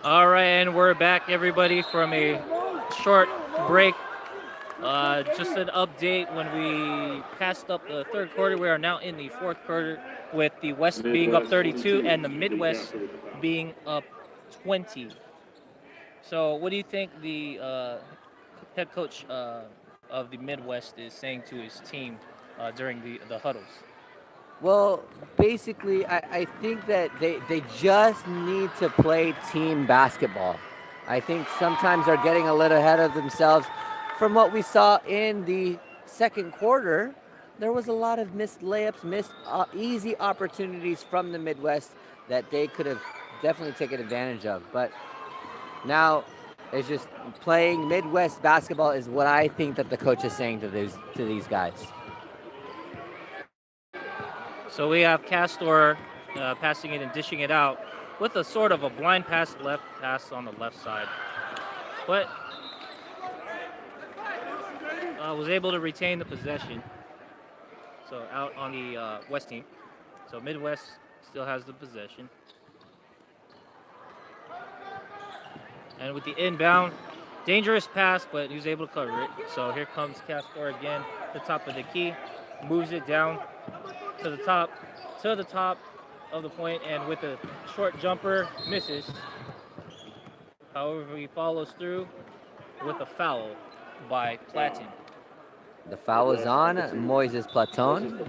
All right, and we're back, everybody, from a short break. Just an update when we passed up the third quarter. We are now in the fourth quarter with the West being up 32 and the Midwest being up 20. So, what do you think the head coach of the Midwest is saying to his team during the huddles? Well, basically, I think that they just need to play team basketball. I think sometimes they're getting a little ahead of themselves. From what we saw in the second quarter, there was a lot of missed layups, missed easy opportunities from the Midwest that they could have definitely taken advantage of. But now it's just playing Midwest basketball is what I think that the coach is saying to these guys. So we have Castor passing it and dishing it out with a sort of a blind pass on the left side. But was able to retain the possession. So out on the West team. So Midwest still has the possession. And with the inbound, dangerous pass, but he was able to cover it. So here comes Castor again, the top of the key, moves it down to the top of the point, and with a short jumper, misses. However, he follows through with a foul by Platin. The foul is on Moises Platon.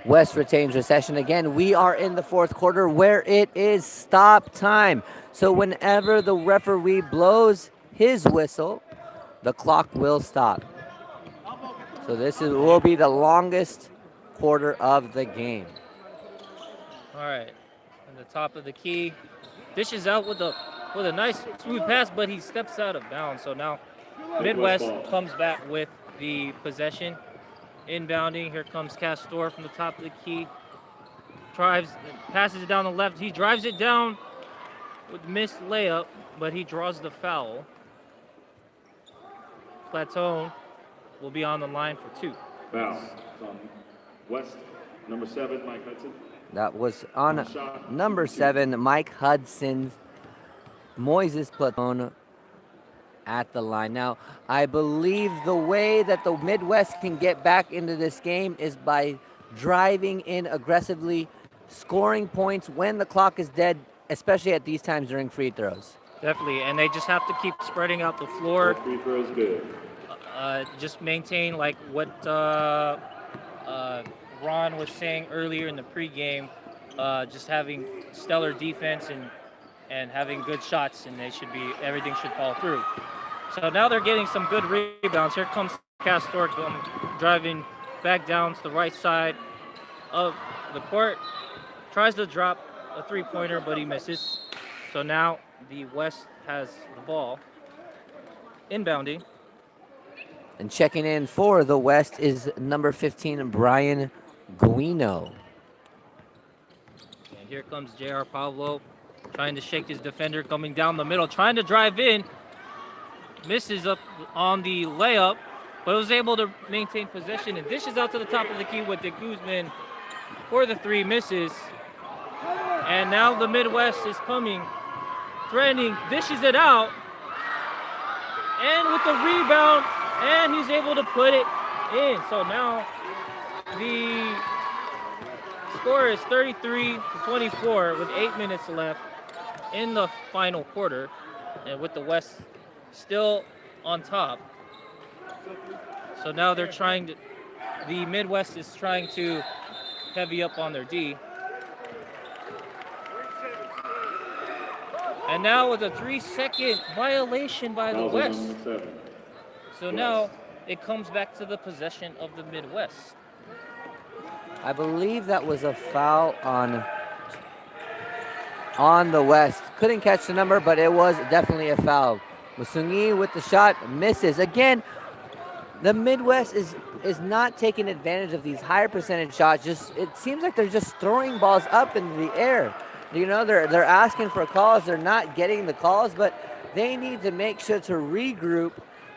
West retains possession again. We are in the fourth quarter where it is stop time. So whenever the referee blows his whistle, the clock will stop. So will be the longest quarter of the game. All right, on the top of the key, dishes out with a nice smooth pass, but he steps out of bounds. So now Midwest comes back with the possession. Inbounding, here comes Castor from the top of the key. Passes it down the left. He drives it down with missed layup, but he draws the foul. Platon will be on the line for two. Foul on West, number 7, Mike Hudson. That was on number 7, Mike Hudson. Moises Platon at the line. Now, I believe the way that the Midwest can get back into this game is by driving in aggressively, scoring points when the clock is dead, especially at these times during free throws. Definitely, and they just have to keep spreading out the floor. Free throws good. Just maintain like what Ron was saying earlier in the pregame, just having stellar defense and having good shots, and everything should fall through. So now they're getting some good rebounds. Here comes Castor driving back down to the right side of the court. Tries to drop a three-pointer, but he misses. So now the West has the ball. Inbounding. And checking in for the West is number 15, Brian Guino. And here comes J.R. Pablo trying to shake his defender, coming down the middle, trying to drive in. Misses up on the layup, but was able to maintain possession and dishes out to the top of the key with De Guzman for the three, misses. And now the Midwest is coming, threatening, dishes it out, and with the rebound, and he's able to put it in. So now the score is 33-24 with 8 minutes left in the final quarter, and with the West still on top. So now the Midwest is trying to heavy up on their D. And now with a 3-second violation by the West. So now it comes back to the possession of the Midwest. I believe that was a foul on the West. Couldn't catch the number, but it was definitely a foul. Musungi with the shot, misses. Again, the Midwest is not taking advantage of these higher percentage shots. It seems like they're just throwing balls up into the air. You know, they're asking for calls. They're not getting the calls, but they need to make sure to regroup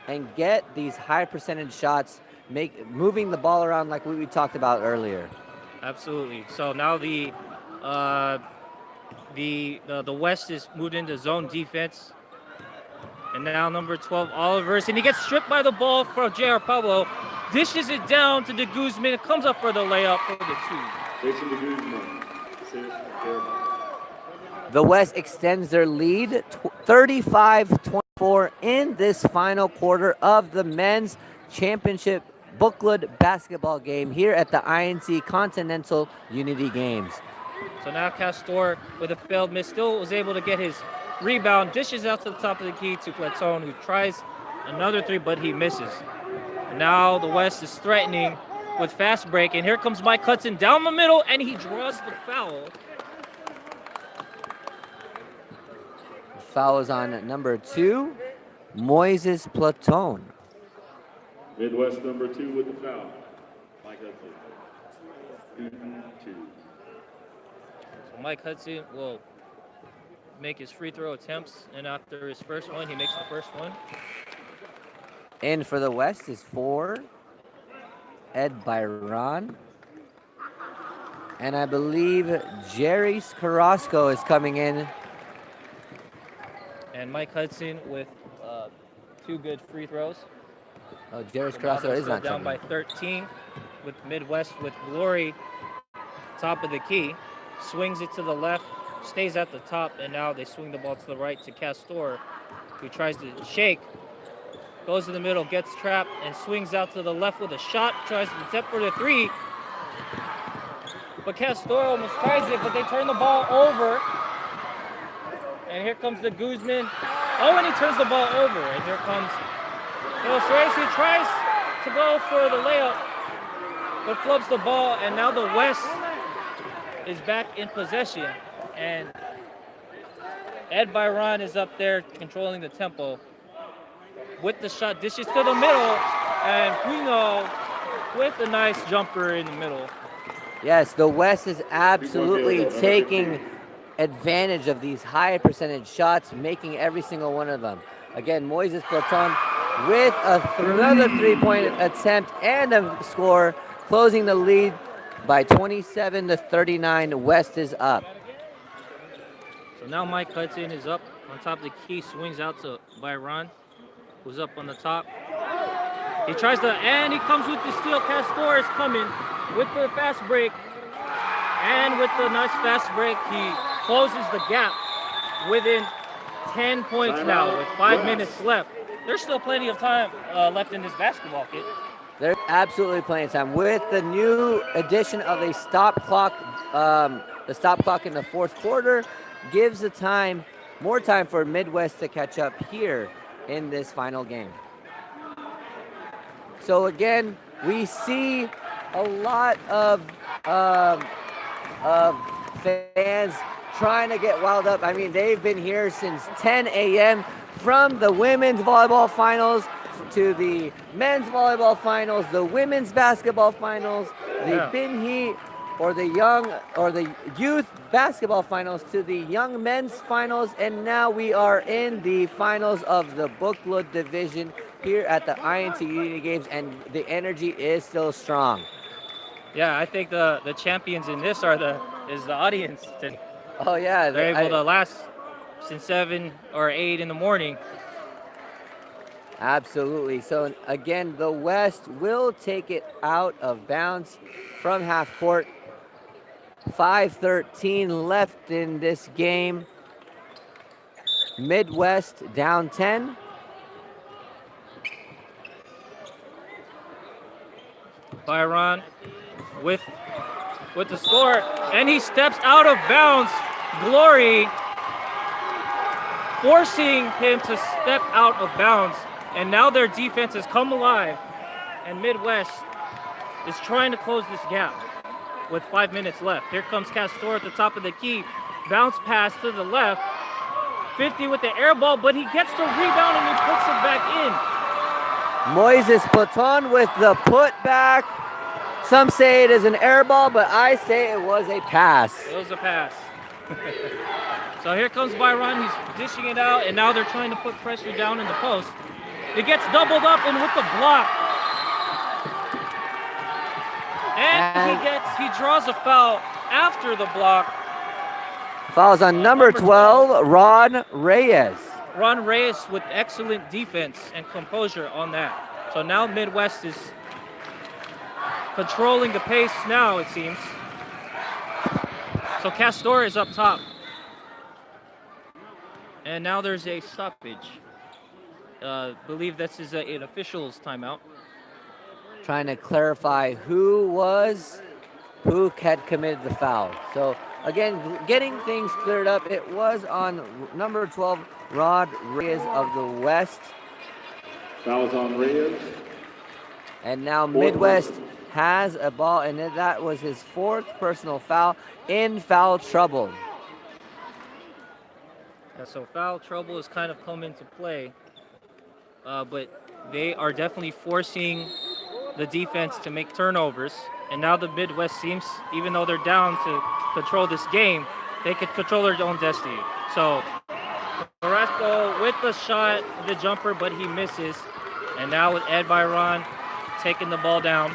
and get these high percentage shots moving the ball around like we talked about earlier. Absolutely. So now the West is moved into zone defense. And now number 12, Olivers, and he gets stripped by the ball from J.R. Pablo. Dishes it down to de Guzman. It comes up for the layup for the 2. Jason de Guzman. Assist, Jeremiah. The West extends their lead 35-24 in this final quarter of the men's championship booklet basketball game here at the INC Continental Unity Games. So now Castor, with a failed miss, still was able to get his rebound, dishes out to the top of the key to Platon, who tries another 3, but he misses. And now the West is threatening with fast break, and here comes Mike Hudson down the middle, and he draws the foul. Foul is on number 2, Moises Platon. Midwest number 2 with the foul. Mike Hudson. 2. So Mike Hudson will make his free throw attempts, and after his first one, he makes the first one. In for the West is 4, Ed Byron. And I believe Jerry Carrasco is coming in. And Mike Hudson with 2 good free throws. Oh, Jerry Carrasco is not down coming by 13 with Midwest with Glory top of the key. Swings it to the left, stays at the top, and now they swing the ball to the right to Castor, who tries to shake. Goes to the middle, gets trapped, and swings out to the left with a shot. Tries to attempt for the 3. But Castor almost tries it, but they turn the ball over. And here comes the Guzman. Oh, and he turns the ball over. And here comes Reyes, who tries to go for the layup, but flubs the ball. And now the West is back in possession. And Ed Byron is up there controlling the tempo with the shot, dishes to the middle, and Puino with a nice jumper in the middle. Yes, the West is absolutely taking advantage of these high percentage shots, making every single one of them. Again, Moises Platon with another 3-point attempt and a score, closing the lead by 27-39. West is up. So now Mike Hudson is up on top of the key, swings out to Byron, who's up on the top. He tries to, and he comes with the steal. Castor is coming with the fast break. And with the nice fast break, he closes the gap within 10 points now with 5 minutes left. There's still plenty of time left in this basketball, kid. There's absolutely plenty of time. With the new addition of a stop clock, the stop clock in the fourth quarter gives more time for Midwest to catch up here in this final game. So again, we see a lot of fans trying to get wild up. I mean, they've been here since 10 a.m. from the women's volleyball finals to the men's volleyball finals, the women's basketball finals, the Binhi or the youth basketball finals to the young men's finals, and now we are in the finals of the booklet division here at the INC Unity Games, and the energy is still strong. Yeah, I think the champions in this is the audience. Oh yeah, they're able to last since 7 or 8 in the morning. Absolutely. So again, the West will take it out of bounds from half court. 5:13 left in this game. Midwest down 10. Byron with the score, and he steps out of bounds. Glory forcing him to step out of bounds, and now their defense has come alive, and Midwest is trying to close this gap with 5 minutes left. Here comes Castor at the top of the key, bounce pass to the left, 50 with the air ball, but he gets the rebound and he puts it back in. Moises Platon with the putback. Some say it is an air ball, but I say it was a pass. It was a pass. So here comes Byron. He's dishing it out, and now they're trying to put pressure down in the post. It gets doubled up, and with the block, And he draws a foul after the block. Fouls on number 12, Ron Reyes. Ron Reyes with excellent defense and composure on that. So now Midwest is controlling the pace now, it seems. So Castor is up top. And now there's a stoppage. Believe this is an official's timeout. Trying to clarify who had committed the foul. So again, getting things cleared up. It was on number 12, Rod Reyes of the West. Fouls on Reyes. And now Midwest has a ball, and that was his 4th personal foul in foul trouble. Yeah, so foul trouble has kind of come into play, but they are definitely forcing the defense to make turnovers. And now the Midwest seems, even though they're down to control this game, they could control their own destiny. So Carrasco with the shot, the jumper, but he misses. And now with Ed Byron taking the ball down.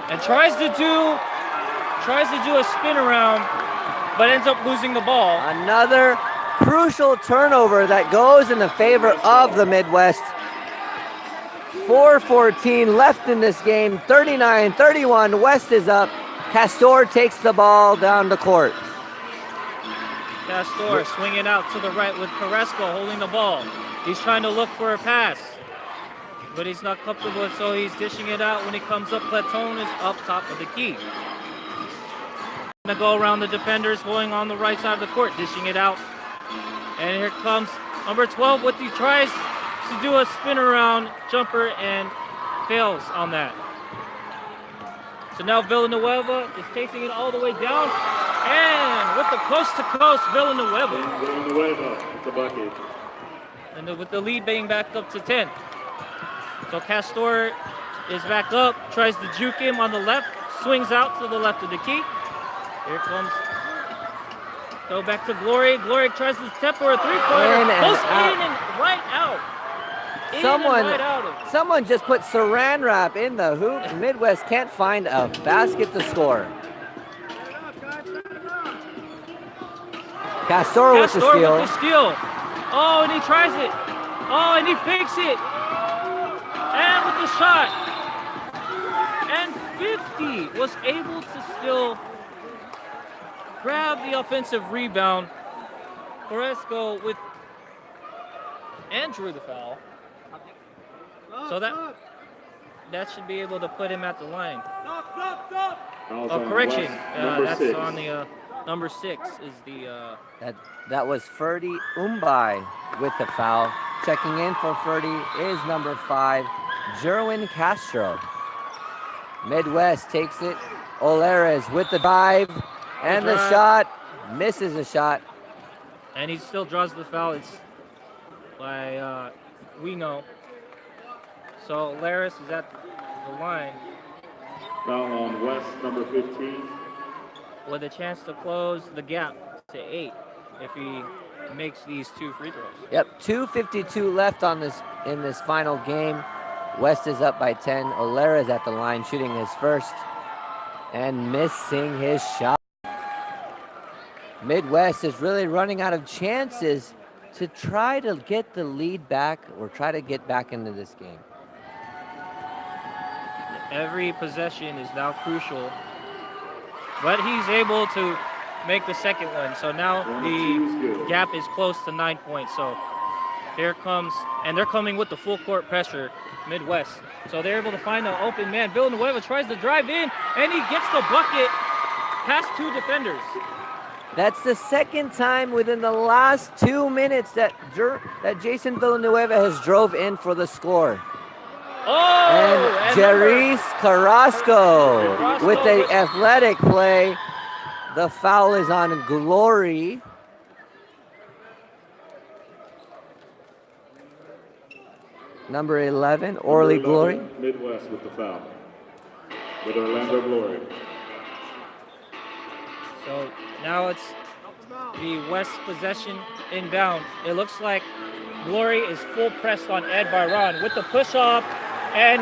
And tries to do a spin around, but ends up losing the ball. Another crucial turnover that goes in the favor of the Midwest. 4:14 left in this game, 39-31, West is up. Castor takes the ball down the court. Castor swinging out to the right with Carrasco holding the ball. He's trying to look for a pass, but he's not comfortable with it, so he's dishing it out. When he comes up, Platone is up top of the key. Gonna go around the defenders, going on the right side of the court, dishing it out. And here comes number 12 with the tries to do a spin around jumper and fails on that. So now Villanueva is chasing it all the way down, and with the coast to coast, Villanueva. Villanueva with the bucket. And with the lead being back up to 10. So Castor is back up, tries to juke him on the left, swings out to the left of the key. Here comes, go back to Glory. Glory tries to step for a three-pointer. Goes in and right out. Someone just put saran wrap in the hoop. Midwest can't find a basket to score. Castor with the steal. Oh, and he tries it. Oh, and he fakes it. And with the shot. And 50 was able to still grab the offensive rebound. Carrasco with Andrew the foul. So that should be able to put him at the line. Correction. That's six. On the number 6 is the. That was Ferdy Umbai with the foul. Checking in for Ferdy is number 5, Jerwin Castro. Midwest takes it. Olares with the dive and the shot. Misses the shot. And he still draws the foul. It's by we know. So Olares is at the line. Foul on West, number 15. With a chance to close the gap to 8 if he makes these 2 free throws. Yep, 2:52 left in this final game. West is up by 10. Olares at the line shooting his first and missing his shot. Midwest is really running out of chances to try to get the lead back or try to get back into this game. Every possession is now crucial, but he's able to make the second one. So now the gap is close to 9 points. So here comes, and they're coming with the full court pressure, Midwest. So they're able to find an open man. Villanueva tries to drive in, and he gets the bucket past 2 defenders. That's the second time within the last 2 minutes that Jason Villanueva has drove in for the score. Oh, and Jerice Carrasco with the athletic play. The foul is on Glory. Number 11, Orly Glory. Midwest with the foul. With Orlando Glory. So now it's the West possession inbound. It looks like Glory is full pressed on Ed Byron with the push off, and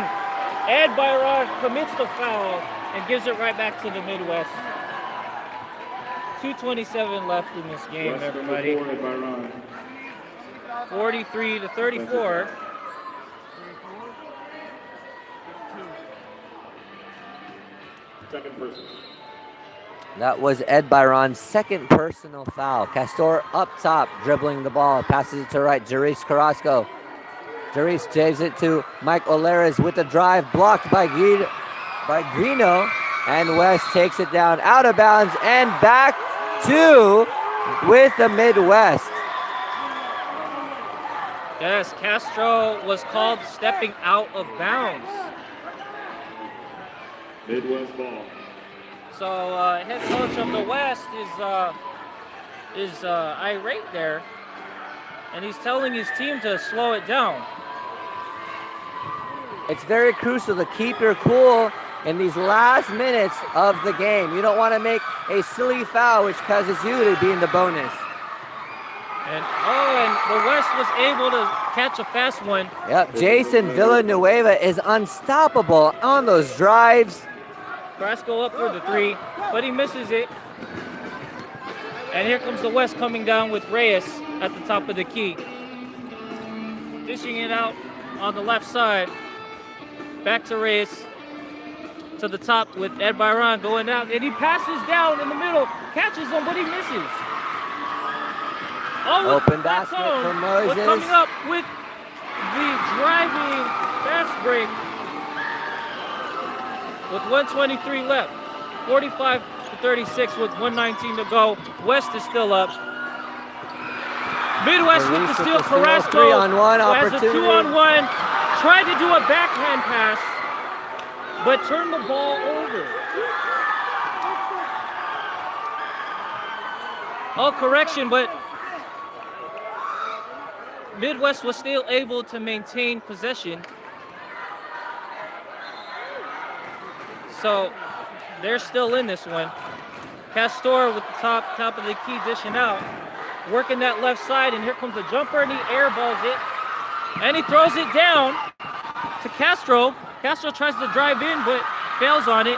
Ed Byron commits the foul and gives it right back to the Midwest. 2:27 left in this game, West everybody. number 4, Ed Byron. 43-34. Second person. That was Ed Byron's second personal foul. Castor up top, dribbling the ball, passes it to right, Jerice Carrasco. Jerice saves it to Mike Oleres with the drive, blocked by Greeno, and West takes it down out of bounds and back to with the Midwest. Yes, Castro was called stepping out of bounds. Midwest ball. So head coach of the West is irate there, and he's telling his team to slow it down. It's very crucial to keep your cool in these last minutes of the game. You don't want to make a silly foul which causes you to be in the bonus. And the West was able to catch a fast one. Yep, Jason Villanueva is unstoppable on those drives. Carrasco up for the three, but he misses it. And here comes the West coming down with Reyes at the top of the key. Dishing it out on the left side. Back to Reyes. To the top with Ed Byron going out. And he passes down in the middle. Catches him, but he misses. Oh, open basket for Moses. But coming up with the driving fast break. With 1:23 left. 45-36 with 1:19 to go. West is still up. Midwest with the steal. Carrasco 3-on-1 has a opportunity. 2-on-1. Tried to do a backhand pass, but turned the ball over. Oh, correction, but Midwest was still able to maintain possession. So they're still in this one. Castor with the top of the key dishing out. Working that left side, and here comes the jumper, and he airballs it. And he throws it down to Castro. Castro tries to drive in, but fails on it.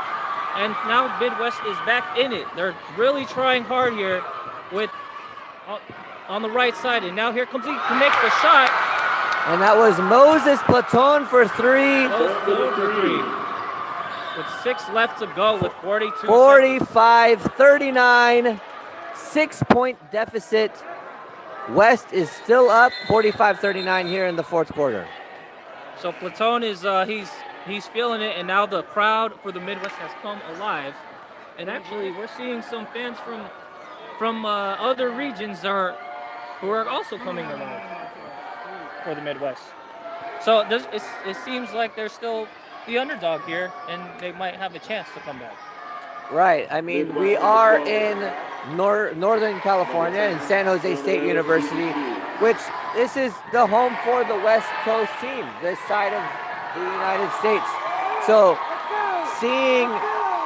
And now Midwest is back in it. They're really trying hard here with on the right side. And now here comes he connects the shot. And that was Moses Platon for three. With 6 left to go with 42 45-39. 6-point deficit. West is still up 45-39 here in the fourth quarter. So Platon is he's feeling it, and now the crowd for the Midwest has come alive. And actually, we're seeing some fans from other regions who are also coming alive for the Midwest. So it seems like they're still the underdog here, and they might have a chance to come back. Right. I mean, we are in Northern California in San Jose State University, which this is the home for the West Coast team, this side of the United States. So seeing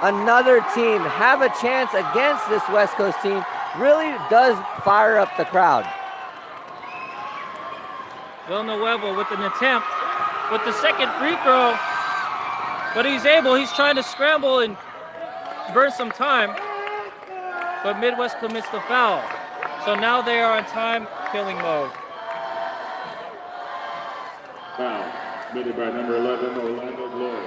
another team have a chance against this West Coast team really does fire up the crowd. Villanueva with an attempt with the second free throw, but he's trying to scramble and burn some time, but Midwest commits the foul. So now they are in time-killing mode. Foul committed by number 11, Orlando Glory.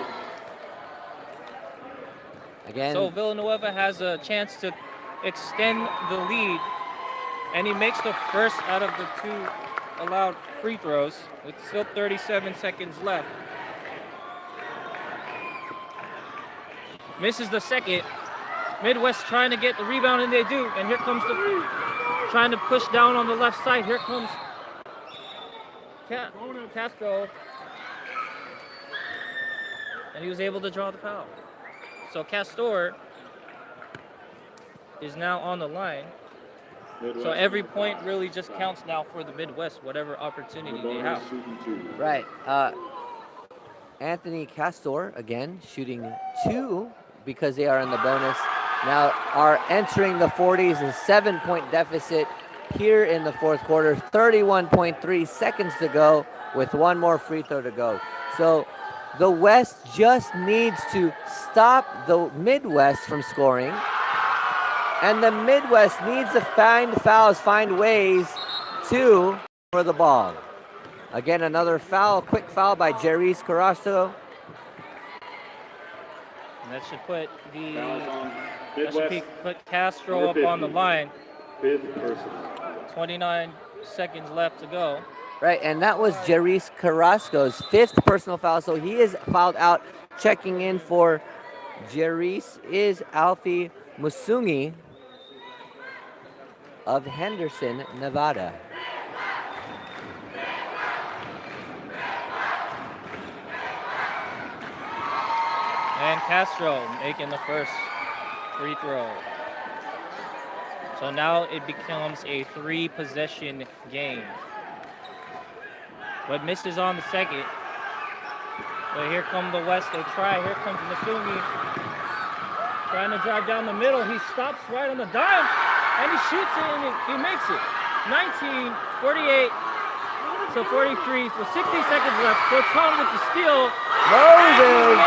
Again. So Villanueva has a chance to extend the lead, and he makes the first out of the 2 allowed free throws with still 37 seconds left. Misses the second. Midwest trying to get the rebound, and they do. And here comes trying to push down on the left side. Here comes Castro. And he was able to draw the foul. So Castor is now on the line. So every point really just counts now for the Midwest, whatever opportunity they have. Right. Anthony Castor, again, shooting 2 because they are in the bonus. Now are entering the 40s, a 7-point deficit here in the fourth quarter. 31.3 seconds to go with 1 more free throw to go. So The West just needs to stop the Midwest from scoring. And the Midwest needs to find fouls, find ways to for the ball. Again, another foul, quick foul by Jerice Carrasco. And that should put Fouls on that Midwest. should put Castro Number up on the 50. line. 5th personal. 29 seconds left to go. Right, and that was Jerice Carrasco's 5th personal foul, so he is fouled out. Checking in for Jerice is Alfie Musungi of Henderson, Nevada. And Castro making the first free throw. So now it becomes a 3-possession game. But misses on the second. But here come the West, they try. Here comes Masumi. Trying to drive down the middle. He stops right on the dime. And he shoots it and he makes it. 19, 48 to 43 with 60 seconds left. Corton with the steal. Moses!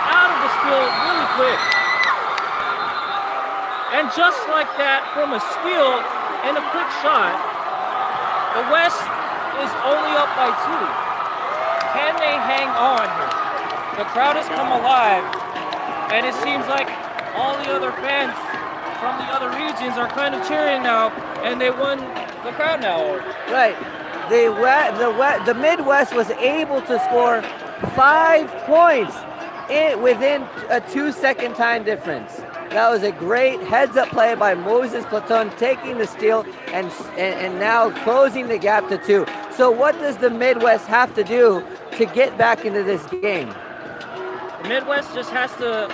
Out of the steal really quick. And just like that, from a steal and a quick shot, the West is only up by 2. Can they hang on here? The crowd has come alive, and it seems like all the other fans from the other regions are kind of cheering now, and they won the crowd now. Right. The Midwest was able to score 5 points within a 2-second time difference. That was a great heads-up play by Moses Platon, taking the steal and now closing the gap to 2. So what does the Midwest have to do to get back into this game? The Midwest just has to,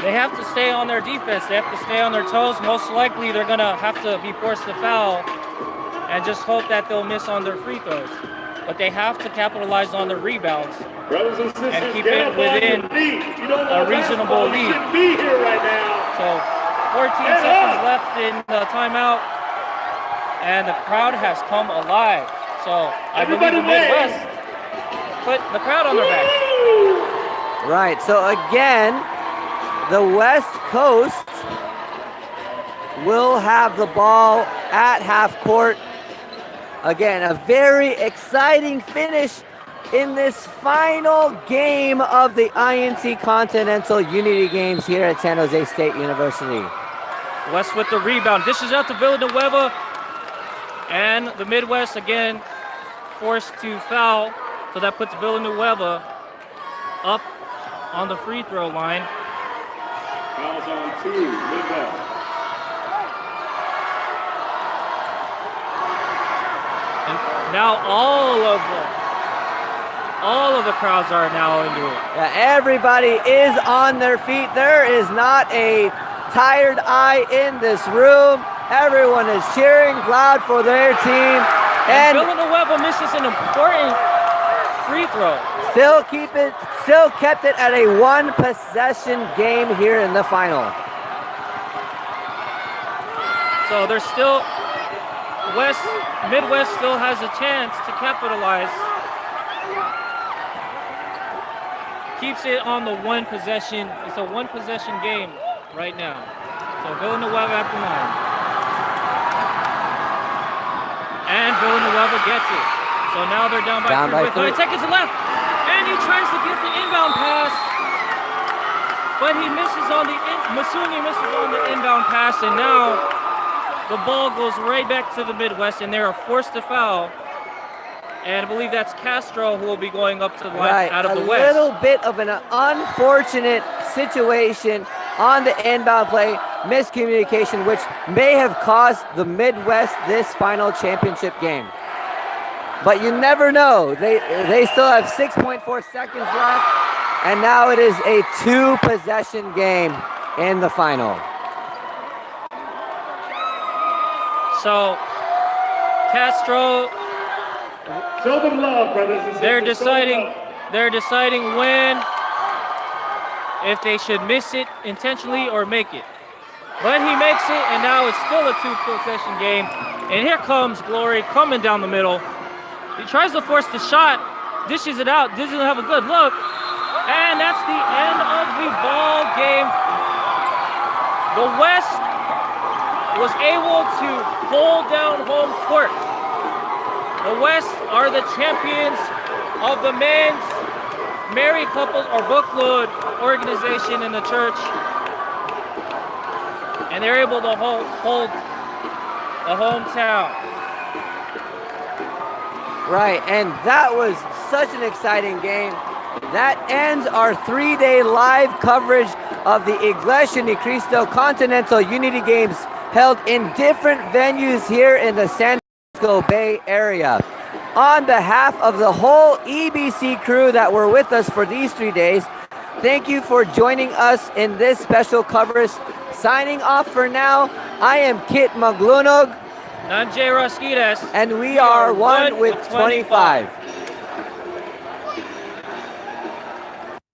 they have to stay on their defense. They have to stay on their toes. Most likely they're going to have to be forced to foul and just hope that they'll miss on their free throws. But they have to capitalize on their rebounds and keep it within a reasonable lead. Be here right now. So 14 seconds left in the timeout, and the crowd has come alive. So I believe the Midwest put the crowd on their back. Right, so again, the West Coast will have the ball at half court. Again, a very exciting finish in this final game of the INT Continental Unity Games here at San Jose State University. West with the rebound, dishes out to Villanueva, and the Midwest again forced to foul, so that puts Villanueva up on the free throw line. Fouls on 2, Midwest. And now all of the crowds are now into it. Yeah, everybody is on their feet. There is not a tired eye in this room. Everyone is cheering loud for their team. And Villanueva misses an important free throw. Still kept it at a 1-possession game here in the final. So there's still Midwest still has a chance to capitalize. Keeps it on the 1-possession. It's a 1-possession game right now. So Villanueva at the line. And Villanueva gets it. So now they're down by 3 with 9 seconds left. And he tries to get the inbound pass. But he misses on Masuni misses on the inbound pass, and now the ball goes right back to the Midwest, and they are forced to foul. And I believe that's Castro who will be going up to the line out of the West. A little bit of an unfortunate situation on the inbound play, miscommunication, which may have cost the Midwest this final championship game. But you never know. They still have 6.4 seconds left, and now it is a 2-possession game in the final. So Castro, show them love, brothers and sisters. They're deciding when, if they should miss it intentionally or make it. But he makes it, and now it's still a 2-possession game. And here comes Glory coming down the middle. He tries to force the shot, dishes it out, doesn't have a good look. And that's the end of the ball game. The West was able to hold down home court. The West are the champions of the men's married couples or bookload organization in the church. And they're able to hold the hometown. Right, and that was such an exciting game. That ends our 3-day live coverage of the Iglesia Ni Cristo Continental Unity Games held in different venues here in the San Francisco Bay Area. On behalf of the whole EBC crew that were with us for these 3 days, thank you for joining us in this special coverage. Signing off for now, I am Kit Maglunog. I'm Jay Rosquitas. And we are one with 25.